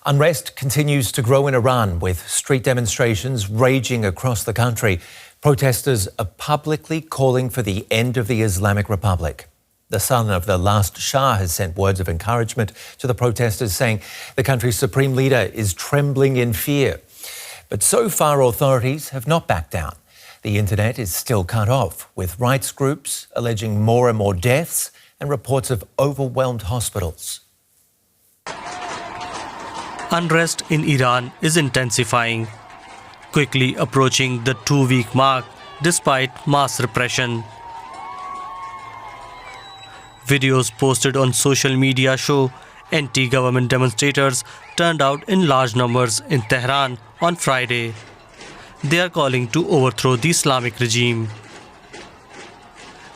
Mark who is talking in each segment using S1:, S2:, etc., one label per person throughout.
S1: Unrest continues to grow in Iran, with street demonstrations raging across the country. Protesters are publicly calling for the end of the Islamic Republic. The son of the last shah has sent words of encouragement to the protesters, saying the country's supreme leader is trembling in fear. But so far, authorities have not backed down. The internet is still cut off, with rights groups alleging more and more deaths and reports of overwhelmed hospitals.
S2: Unrest in Iran is intensifying, quickly approaching the 2-week mark despite mass repression. Videos posted on social media show anti-government demonstrators turned out in large numbers in Tehran on Friday. They are calling to overthrow the Islamic regime.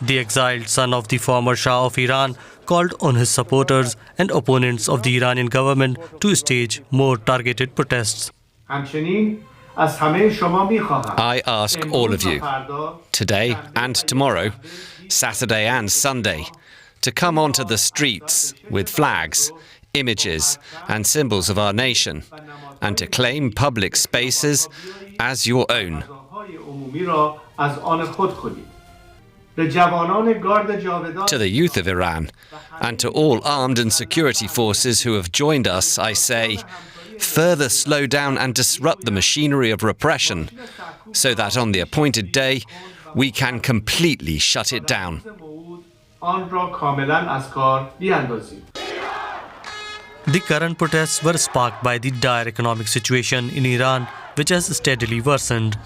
S2: The exiled son of the former Shah of Iran called on his supporters and opponents of the Iranian government to stage more targeted protests.
S3: I ask all of you, today and tomorrow, Saturday and Sunday, to come onto the streets with flags, images and symbols of our nation, and to claim public spaces as your own. To the youth of Iran, and to all armed and security forces who have joined us, I say, further slow down and disrupt the machinery of repression, so that on the appointed day, we can completely shut it down.
S2: The current protests were sparked by the dire economic situation in Iran, which has steadily worsened.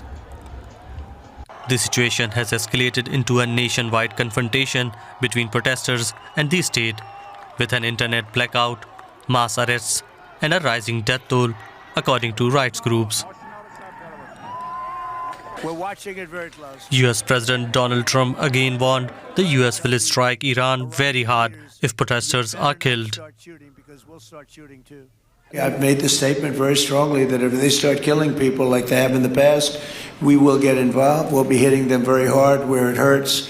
S2: The situation has escalated into a nationwide confrontation between protesters and the state, with an internet blackout, mass arrests, and a rising death toll, according to rights groups.
S4: We're watching it very close.
S2: US President Donald Trump again warned the US will strike Iran very hard if protesters are killed.
S5: I've made the statement very strongly that if they start killing people like they have in the past, we will get involved. We'll be hitting them very hard where it hurts.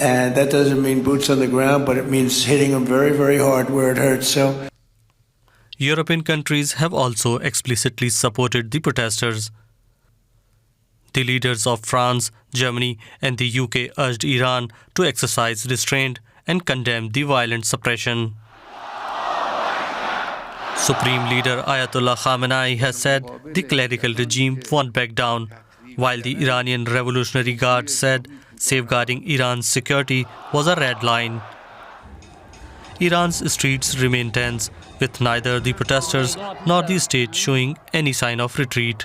S5: And that doesn't mean boots on the ground, but it means hitting them very, very hard where it hurts. So,
S2: European countries have also explicitly supported the protesters. The leaders of France, Germany, and the UK urged Iran to exercise restraint and condemn the violent suppression. Supreme Leader Ayatollah Khamenei has said the clerical regime won't back down, while the Iranian Revolutionary Guard said safeguarding Iran's security was a red line. Iran's streets remain tense, with neither the protesters nor the state showing any sign of retreat.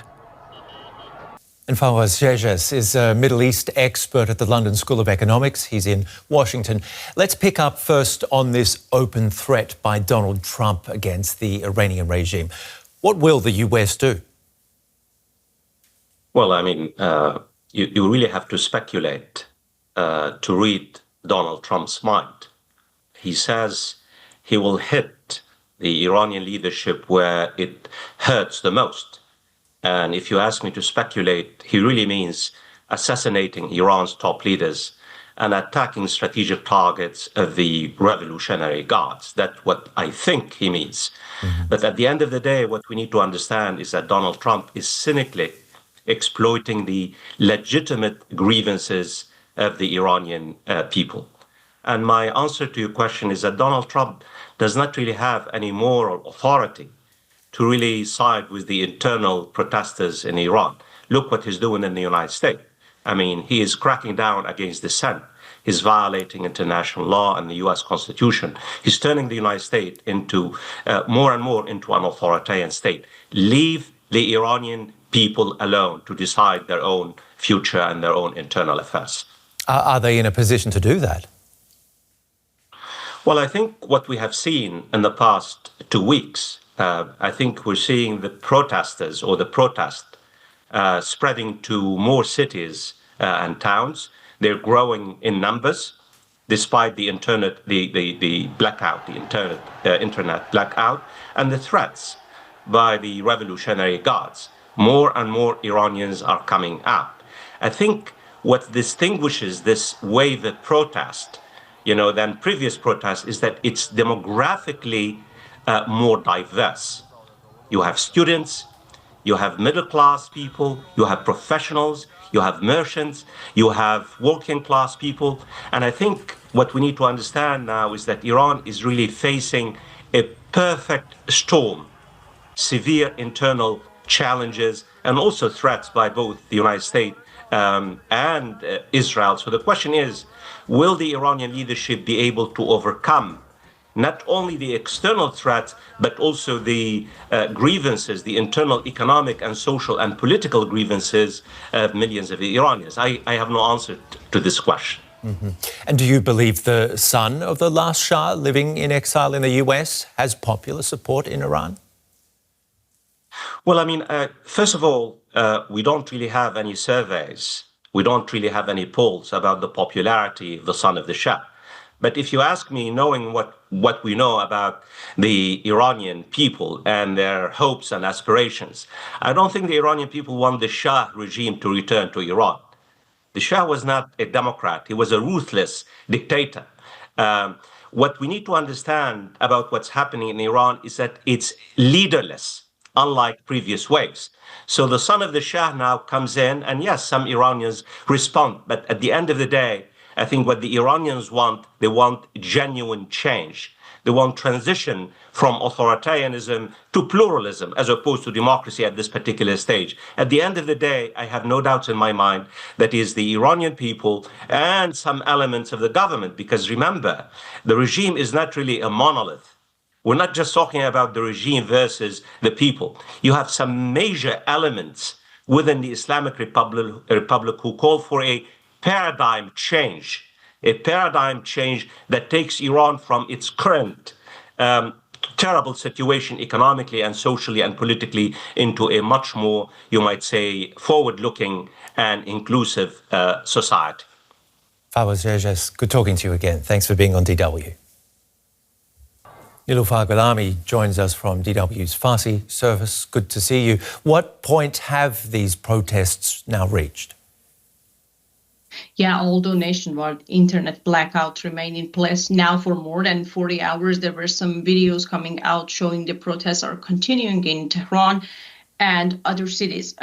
S1: And Fawaz Gergez is a Middle East expert at the London School of Economics. He's in Washington. Let's pick up first on this open threat by Donald Trump against the Iranian regime. What will the US do?
S6: Well, I mean, you really have to speculate to read Donald Trump's mind. He says he will hit the Iranian leadership where it hurts the most. And if you ask me to speculate, he really means assassinating Iran's top leaders and attacking strategic targets of the Revolutionary Guards. That's what I think he means. Mm-hmm. But at the end of the day, what we need to understand is that Donald Trump is cynically exploiting the legitimate grievances of the Iranian people. And my answer to your question is that Donald Trump does not really have any moral authority to really side with the internal protesters in Iran. Look what he's doing in the United States. I mean, he is cracking down against dissent. He's violating international law and the US Constitution. He's turning the United States into more and more into an authoritarian state. Leave the Iranian people alone to decide their own future and their own internal affairs.
S1: Are they in a position to do that?
S6: Well, I think what we have seen in the past 2 weeks, I think we're seeing the protesters or the protest spreading to more cities and towns. They're growing in numbers, despite the internet, the blackout, the internet blackout, and the threats by the Revolutionary Guards. More and more Iranians are coming out. I think what distinguishes this wave of protest, than previous protests is that it's demographically more diverse. you have students, you have middle-class people, you have professionals, you have merchants, you have working-class people. And I think what we need to understand now is that Iran is really facing a perfect storm, severe internal challenges, and also threats by both the United States and Israel. So the question is, will the Iranian leadership be able to overcome not only the external threats, but also the grievances, the internal economic and social and political grievances of millions of Iranians? I have no answer to this question.
S1: Mm-hmm. And do you believe the son of the last Shah living in exile in the US has popular support in Iran?
S6: Well, I mean, first of all, we don't really have any surveys. We don't really have any polls about the popularity of the son of the Shah. But if you ask me, knowing what we know about the Iranian people and their hopes and aspirations, I don't think the Iranian people want the Shah regime to return to Iran. The Shah was not a democrat. He was a ruthless dictator. What we need to understand about what's happening in Iran is that it's leaderless, unlike previous waves. So the son of the Shah now comes in, and yes, some Iranians respond. But at the end of the day, I think what the Iranians want, they want genuine change. They want transition from authoritarianism to pluralism as opposed to democracy at this particular stage. At the end of the day, I have no doubts in my mind that is the Iranian people and some elements of the government, because remember, the regime is not really a monolith. We're not just talking about the regime versus the people. You have some major elements within the Islamic Republic who call for a paradigm change that takes Iran from its current terrible situation economically and socially and politically into a much more, you might say, forward-looking and inclusive society.
S1: Fawaz Gergez, good talking to you again. Thanks for being on DW. Niloofar Gholami joins us from DW's Farsi Service. Good to see you. What point have these protests now reached?
S7: Yeah, although nationwide internet blackouts remain in place now for more than 40 hours, there were some videos coming out showing the protests are continuing in Tehran and other cities.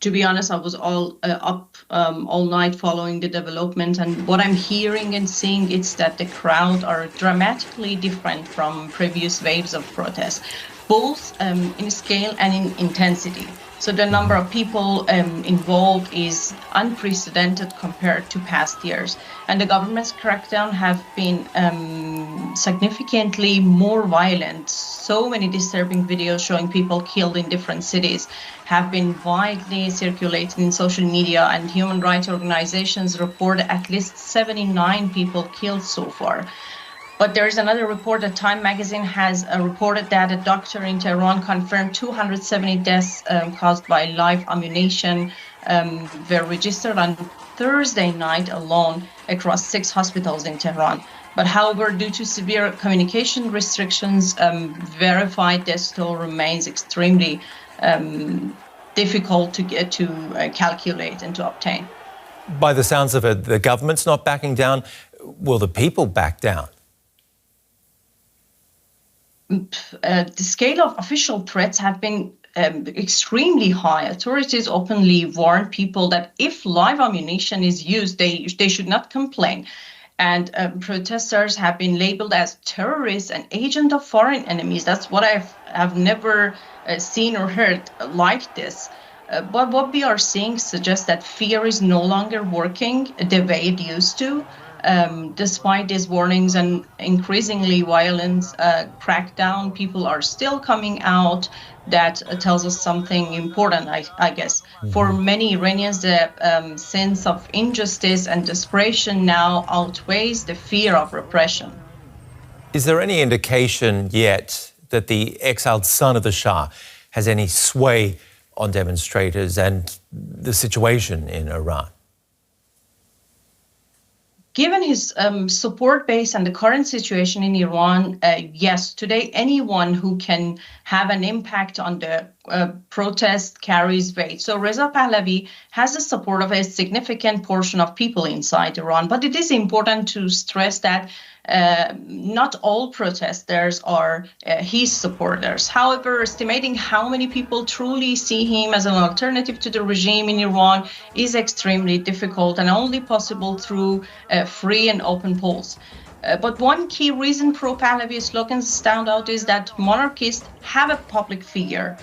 S7: To be honest, I was up all night following the development, and what I'm hearing and seeing is that the crowd are dramatically different from previous waves of protests, both in scale and in intensity. So the number of people involved is unprecedented compared to past years. And the government's crackdown have been significantly more violent. So many disturbing videos showing people killed in different cities have been widely circulated in social media, and human rights organizations report at least 79 people killed so far. But there is another report that Time magazine has reported that a doctor in Tehran confirmed 270 deaths caused by live ammunition were registered on Thursday night alone across 6 hospitals in Tehran. But however, due to severe communication restrictions, verified death toll remains extremely difficult to get to calculate and to obtain.
S1: By the sounds of it, the government's not backing down. Will the people back down?
S7: The scale of official threats have been extremely high. Authorities openly warn people that if live ammunition is used, they should not complain. And protesters have been labeled as terrorists and agents of foreign enemies. That's what I've never seen or heard like this. But what we are seeing suggests that fear is no longer working the way it used to. Despite these warnings and increasingly violent crackdown, people are still coming out. That tells us something important, I guess. Mm-hmm. For many Iranians, the sense of injustice and desperation now outweighs the fear of repression.
S1: Is there any indication yet that the exiled son of the Shah has any sway on demonstrators and the situation in Iran?
S7: Given his support base and the current situation in Iran, yes, today anyone who can have an impact on the protest carries weight. So Reza Pahlavi has the support of a significant portion of people inside Iran. But it is important to stress that Not all protesters are his supporters. However, estimating how many people truly see him as an alternative to the regime in Iran is extremely difficult and only possible through free and open polls. But one key reason pro-Pahlavi slogans stand out is that monarchists have a public figure,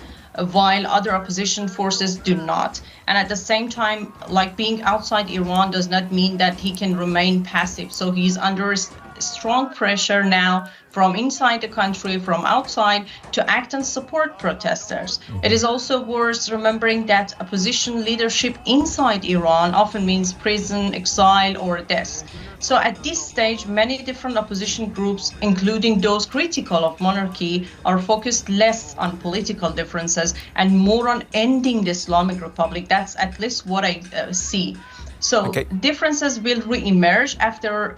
S7: while other opposition forces do not. And at the same time, like being outside Iran does not mean that he can remain passive. So he's under strong pressure now from inside the country, from outside, to act and support protesters. It is also worth remembering that opposition leadership inside Iran often means prison, exile, or death. So at this stage, many different opposition groups, including those critical of monarchy, are focused less on political differences and more on ending the Islamic Republic. That's at least what I see. So differences will re-emerge after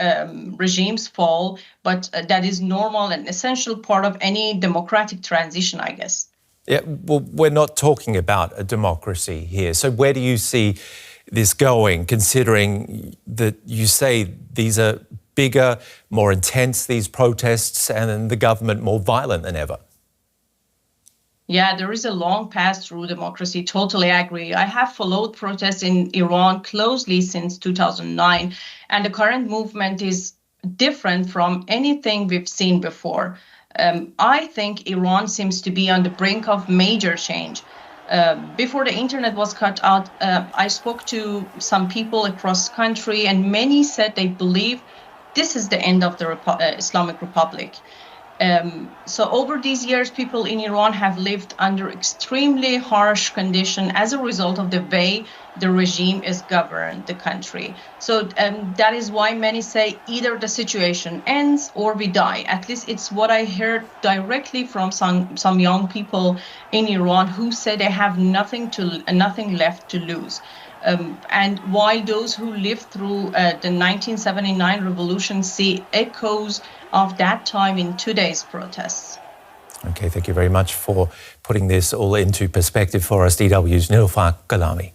S7: regimes fall, but that is normal and essential part of any democratic transition, I guess.
S1: Yeah, well, we're not talking about a democracy here. So where do you see this going, considering that you say these are bigger, more intense, these protests, and the government more violent than ever?
S7: Yeah, there is a long path through democracy. Totally agree. I have followed protests in Iran closely since 2009, and the current movement is different from anything we've seen before. I think Iran seems to be on the brink of major change. Before the internet was cut out, I spoke to some people across the country, and many said they believe this is the end of the Islamic Republic. So over these years, people in Iran have lived under extremely harsh conditions as a result of the way the regime is governed the country. So that is why many say either the situation ends or we die. At least it's what I heard directly from some young people in Iran who say they have nothing left to lose. And while those who lived through the 1979 revolution see echoes of that time in today's protests.
S1: Okay, thank you very much for putting this all into perspective for us. DW's Niloofar Gholami.